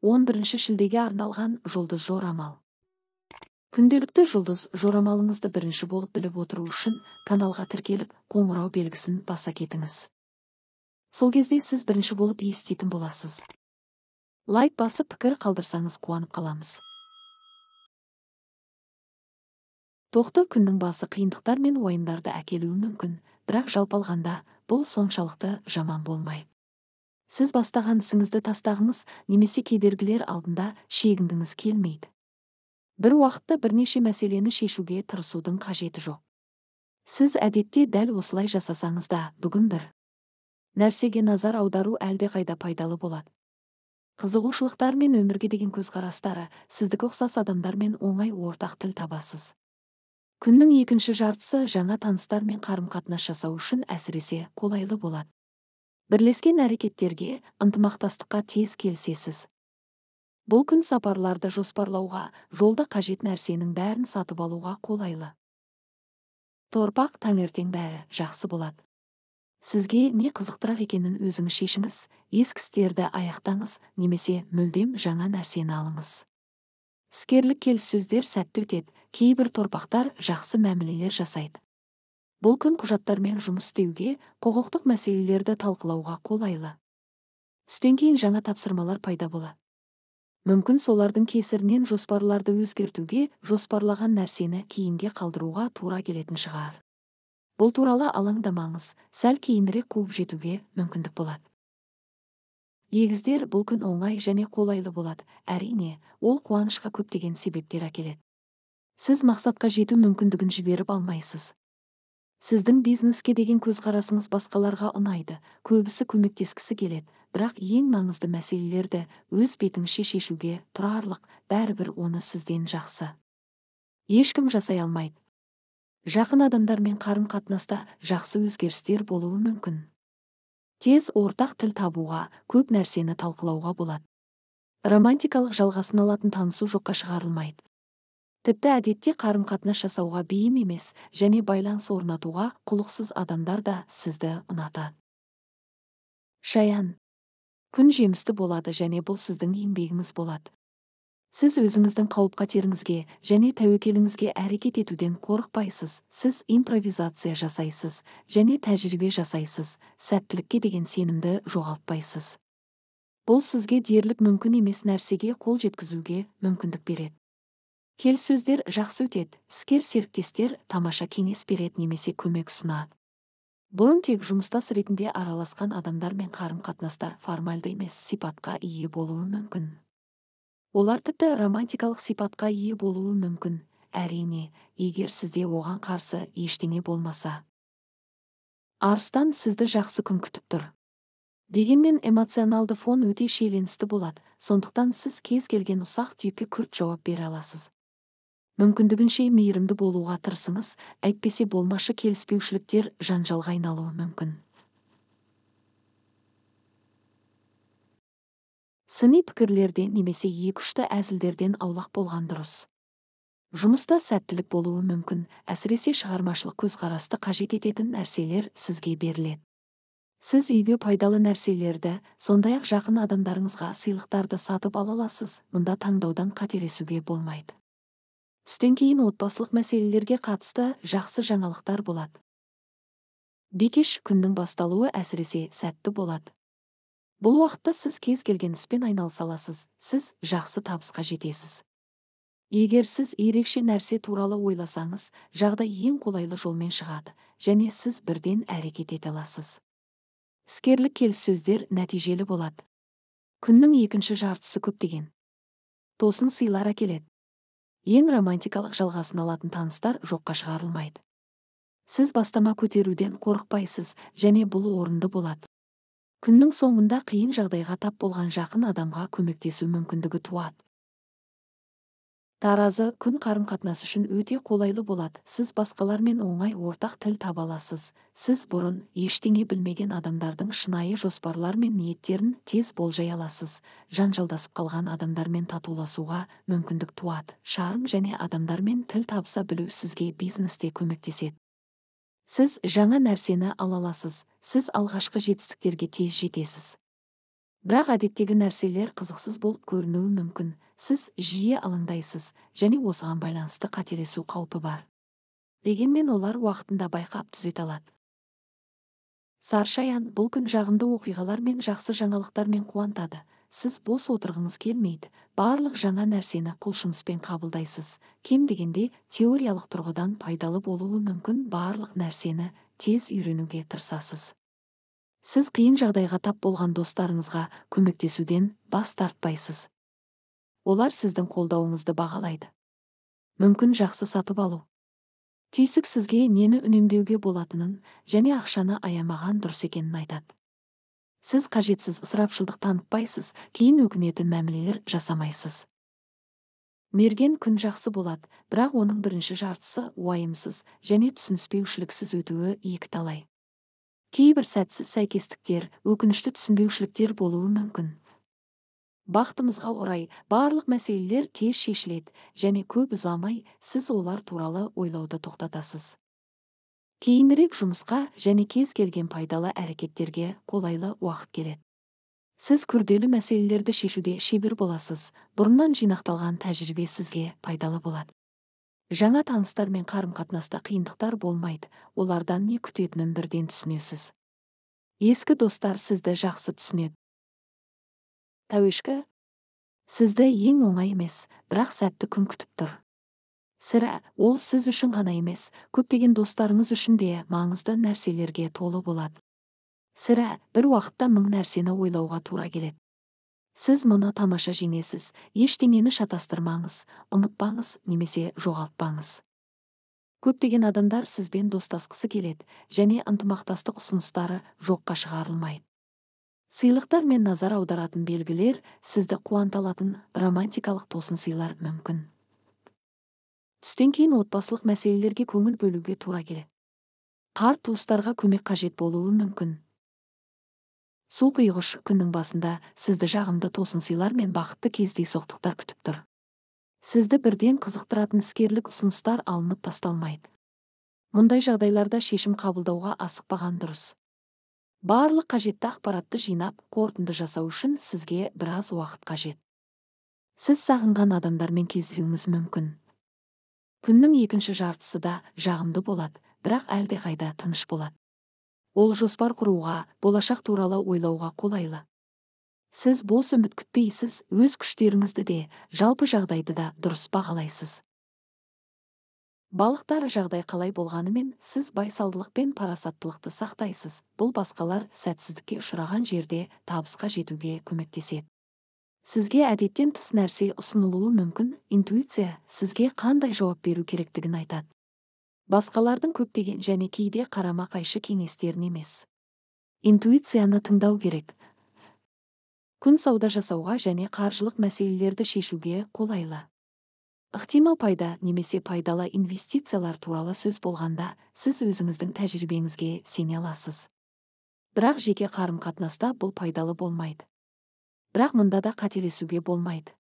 11 шілдеге арналған жұлдыз жорамал. Күнделікті жұлдыз жорамалыңызды бірінші болып біліп отыру үшін каналға тіркеліп, қоңырау белгісін баса кетіңіз. Сол кезде сіз бірінші болып еститін боласыз. Лайк басып пікір қалдырсаңыз қуанып қаламыз. Тоқты күннің басы қиындықтар мен уайымдарды әкелуі мүмкін, бірақ жалпы алғанда бұл соншалықты жаман болмайды. Сіз бастаған ісіңізді тастағыңыз немесе кедергілер алдында шегінгіңіз келмейді. Бір уақытта бірнеше мәселені шешуге тырысудың қажеті жоқ. Сіз әдетте дәл осылай жасасаңыз да, бүгін бір нәрсеге назар аудару әлдеқайда пайдалы болады. Қызығушылықтар мен өмірге деген көзқарастары сіздікі ұқсас адамдармен оңай ортақ тіл табасыз. Күннің екінші жартысы жаңа таныстар мен қарым-қатынас жасау үшін әсіресе қолайлы болады. Бірлескен әрекеттерге, ынтымақтастыққа тез келісесіз. Бұл күн сапарларды жоспарлауға, жолда қажет нәрсенің бәрін сатып алуға қолайлы. Торпақ таңертең бәрі жақсы болады. Сізге не қызықтырақ екенін өзіңіз шешіңіз, ескі істерді аяқтаңыз, немесе мүлдем жаңа нәрсені алыңыз. Іскерлік келіссөздер сәтті өтеді, кейбір торпақтар жақсы мәмілелер жасайды. Бұл күн құжаттармен жұмыс істеуге, құқықтық мәселелерді талқылауға қолайлы. Түстен кейін жаңа тапсырмалар пайда болады. Мүмкін солардың кесірінен жоспарларды өзгертуге, жоспарлаған нәрсені кейінге қалдыруға тура келетін шығар. Бұл туралы алаңдамаңыз, сәл кейінірек қуып жетуге мүмкіндік болады. Егіздер, бұл күн оңай және қолайлы болады. Әрине, ол қуанышқа көптеген себептер әкеледі. Сіз мақсатқа жету мүмкіндігін жіберіп алмайсыз. Сіздің бизнеске деген көзқарасыңыз басқаларға ұнайды, көбісі көмектескісі келеді, бірақ ең маңызды мәселелерді өз бетіңізше шешуге тұрарлық, бәрібір оны сізден жақсы ешкім жасай алмайды. Жақын адамдармен қарым-қатынаста жақсы өзгерістер болуы мүмкін. Тез ортақ тіл табуға, көп нәрсені талқылауға болады. Романтикалық жалғасын алатын танысу жоққа шығарылмайды. Тіпті әдетте қарым-қатынас жасауға бейім емес және байланыс орнатуға құлықсыз адамдар да сізді ұнатады. Шаян. Күн жемісті болады және бұл сіздің еңбегіңіз болады. Сіз өзіңіздің қауіп-қатеріңізге және тәуекеліңізге әрекет етуден қорықпайсыз, сіз импровизация жасайсыз және тәжірибе жасайсыз, сәттілікке деген сенімді жоғалтпайсыз. Бұл сізге дерлік мүмкін емес нәрсеге қол жеткізуге мүмкіндік береді. Келіссөздер жақсы өтеді, іскер серіктестер тамаша кеңес береді немесе көмек ұсынады. Бұрын тек жұмыстас ретінде араласқан адамдармен қарым-қатынастар формальды емес сипатқа ие болуы мүмкін. Олар тіпті романтикалық сипатқа ие болуы мүмкін, әрине, егер сізде оған қарсы ештеңе болмаса. Арыстан, сізді жақсы күн күтіп тұр. Дегенмен эмоционалды фон өте шиеленісті болады, сондықтан сіз кез келген ұсақ түйекке күрт жауап бере аласыз. Мүмкіндігінше мейірімді болуға тырысыңыз, әйтпесе болмашы келіспеушіліктер жанжалға айналуы мүмкін. Сыни пікірлерден немесе екі-үшті әзілдерден аулақ болған дұрыс. Жұмыста сәттілік болуы мүмкін, әсіресе шығармашылық көзқарасты қажет ететін нәрселер сізге беріледі. Сіз үйге пайдалы нәрселерді, сондай-ақ жақын адамдарыңызға сыйлықтарды сатып ала аласыз, мұнда таңдаудан қателесуге болмайды. Түстен кейін отбасылық мәселелерге қатысты жақсы жаңалықтар болады. Бикеш, күннің басталуы әсіресе сәтті болады. Бұл уақытта сіз кез келген іспен айналыса аласыз, сіз жақсы табысқа жетесіз. Егер сіз ерекше нәрсе туралы ойласаңыз, жағдай ең қолайлы жолмен шығады, және сіз бірден әрекет ете аласыз. Іскерлік келіссөздер нәтижелі болады. Күннің екінші жартысы көптеген тосын сыйлар әкеледі. Ең романтикалық жалғасын алатын таныстар жоққа шығарылмайды. Сіз бастама көтеруден қорықпайсыз және бұл орынды болады. Күннің соңында қиын жағдайға тап болған жақын адамға көмектесу мүмкіндігі туады. Таразы, күн қарым-қатынас үшін өте қолайлы болады. Сіз басқалармен оңай ортақ тіл таба аласыз. Сіз бұрын ештеңе білмеген адамдардың шынайы жоспарлар мен ниеттерін тез болжай аласыз. Жанжалдасып қалған адамдармен татуласуға мүмкіндік туады. Шарм және адамдармен тіл табыса білу сізге бизнесте көмектеседі. Сіз жаңа нәрсені ала аласыз. Сіз алғашқы жетістіктерге тез жетесіз. Бірақ әдеттегі нәрселер қызықсыз болып көрінуі мүмкін. Сіз жиі алаңдайсыз, және осыған байланысты қателесу қаупі бар. Дегенмен олар уақытында байқап түзете алады. Саршаян, бұл күн жағымды оқиғалар мен жақсы жаңалықтармен қуантады. Сіз бос отырғыңыз келмейді. Барлық жаңа нәрсені құлшыныспен қабылдайсыз. Кем дегенде теориялық тұрғыдан пайдалы болуы мүмкін барлық нәрсені тез үйренуге тырысасыз. Сіз қиын жағдайға тап болған достарыңызға көмектесуден бас тартпайсыз. Олар сіздің қолдауыңызды бағалайды. Мүмкін жақсы сатып алу. Түйсік сізге нені үнемдеуге болатынын және ақшаны аямаған дұрыс екенін айтады. Сіз қажетсіз ысырапшылдық танытпайсыз, кейін өкінетін мәмілелер жасамайсыз. Мерген күн жақсы болады, бірақ оның бірінші жартысы уайымсыз және түсініспеушіліксіз өтуі екіталай. Кейбір сәтсіз сәйкестіктер, өкінішті түсінбеушіліктер болуы мүмкін. Бақытымызға орай, барлық мәселелер тез шешіледі, және көп ұзамай сіз олар туралы ойлауды тоқтатасыз. Кейінірек жұмысқа және кез келген пайдалы әрекеттерге қолайлы уақыт келеді. Сіз күрделі мәселелерді шешуде шебер боласыз, бұрыннан жинақталған тәжірибе сізге пайдалы болады. Жаңа таныстармен қарым-қатынаста қиындықтар болмайды, олардан не күтетінін бірден түсінесіз. Ескі достар сізді жақсы түсінеді. Тәуешкі, сізді ең оңай емес, бірақ сәтті күн күтіп тұр. Сірә, ол сіз үшін ғана емес, көптеген достарыңыз үшін де маңызды нәрселерге толы болады. Сірә, бір уақытта мың нәрсені ойлауға тура келеді. Сіз мұны тамаша жеңесіз, ештеңені шатастырмаңыз, ұмытпаңыз немесе жоғалтпаңыз. Көптеген адамдар сізбен достасқысы келеді, және ынтымақтастық ұсыныстары жоққа шығарылмайды. Сыйлықтар мен назар аударатын белгілер сізді қуанта алатын романтикалық тосын сыйлар мүмкін. Түстен кейін отбасылық мәселелерге көңіл бөлуге тура келеді. Қарт туыстарға көмек қажет болуы мүмкін. Су құйғыш күннің басында сізді жағымды тосын сыйлар мен бақытты кездейсоқтықтар күтіп тұр. Сізді бірден қызықтыратын іскерлік ұсыныстар алынып тасталмайды. Мұндай жағдайларда шешім қабылдауға асықпаған дұрыс. Барлық қажетті ақпаратты жинап, қорытынды жасау үшін сізге біраз уақыт қажет. Сіз сағынған адамдармен кездесуіңіз мүмкін. Күннің екінші жартысы да жағымды болады, бірақ әлдеқайда тыныш болады. Ол жоспар құруға, болашақ туралы ойлауға қолайлы. Сіз бос үміт күтпейсіз, өз күштеріңізді де, жалпы жағдайды да дұрыс бағалайсыз. Балықтар, жағдай қалай болғанымен, сіз байсалдылық пен парасаттылықты сақтайсыз. Бұл басқалар сәтсіздікке ұшыраған жерде табысқа жетуге көмектеседі. Сізге әдеттен тыс нәрсе ұсынылуы мүмкін, интуиция сізге қандай жауап беру керектігін айтады. Басқалардың көптеген және кейде қарама-қайшы кеңестерін емес. Интуицияны тыңдау керек. Күн сауда жасауға және қаржылық мәселелерді шешуге қолайлы. Ықтимал пайда немесе пайдалы инвестициялар туралы сөз болғанда, сіз өзіңіздің тәжірибеңізге сене аласыз. Бірақ жеке қарым-қатынаста бұл пайдалы болмайды. Бірақ мұнда да қателесуге болмайды.